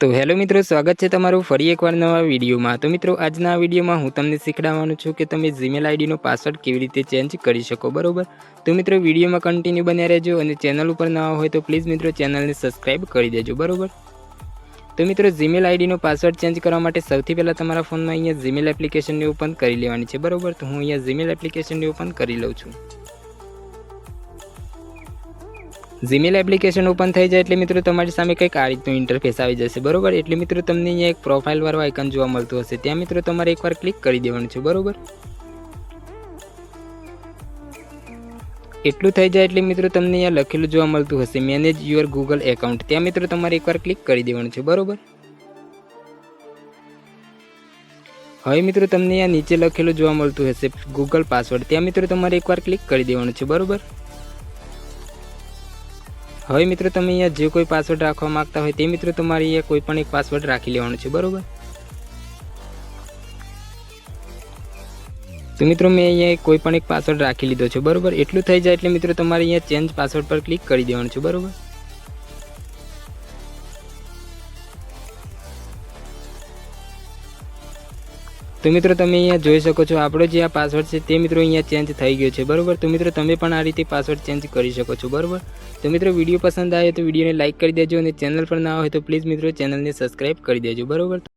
तो हेलो मित्रों, स्वागत है तमारू फरी एकवार नवा विडियो में। तो मित्रों, आजना विडियो में हूँ तमने शीखवाडवानो छूं कि तमे जीमेल आईडी नो पासवर्ड केवी रीते चेन्ज करी शको, बरोबर। तो मित्रों, विडियो में कंटीन्यू बन्या रहेजो और चेनल पर नवा होय तो प्लीज मित्रों चेनल ने सब्सक्राइब करी देजो, बरोबर। तो मित्रों, जीमेल आईडी नो पासवर्ड चेन्ज करवा माटे सौथी पहला तमारा फोन में अहींया जीमेल एप्लिकेशन ने ओपन करी लेवानी छे, बरोबर। तो हूँ अहींया जीमेल एप्लिकेशन ने ओपन करी लઉં છું। जीमेल एप्लिकेशन ओपन थई जाए एटले मित्रों तमारी सामे कंईक आ रीतनुं इंटरफेस आवी जशे, बरोबर। एटले मित्रों तमने अहींया एक प्रोफाइल वाळुं आइकन जोवा मळतुं हशे, त्यां मित्रों तमारे एकवार क्लिक करी देवानुं छे, बरोबर। एटलुं थई जाए एटले मित्रों तमने अहींया लखेलुं जोवा मळतुं हशे मैनेज योर गूगल एकाउंट, त्यां मित्रों तमारे एकवार क्लिक करी देवानुं छे, बरोबर। हवे मित्रों तमने अहींया नीचे लखेलुं जोवा मळतुं हशे गूगल पासवर्ड, त्यां मित्रों तमारे एकवार क्लिक करी देवानुं छे, बरोबर। हवे मित्रों तमे अहींया जे कोई पासवर्ड राखवा मांगता होय ते मित्रों तमारे अहींया कोई पण एक पासवर्ड राखी लेवानो छे, बरोबर। तो मित्रों मैं अहींया कोई पण एक पासवर्ड राखी लीधो छे, बरोबर। एटलुं थई जाए एटले मित्रों तमारे अहींया चेन्ज पासवर्ड पर क्लिक करी देवानुं छे, बरोबर। तो मित्रों तमे अहींया जोई शको छो आपणो जे आ पासवर्ड छे ते मित्रों अहींया चेन्ज थई गयो छे, बरोबर। तो मित्रों तमे पण आ रीते पासवर्ड चेन्ज करी शको छो, बरोबर। तो मित्रों वीडियो पसंद आए तो वीडियो ने लाइक करी देजो और चेनल पर नवा होय तो प्लीज मित्रों चेनल ने सब्सक्राइब करी देजो, बरोबर।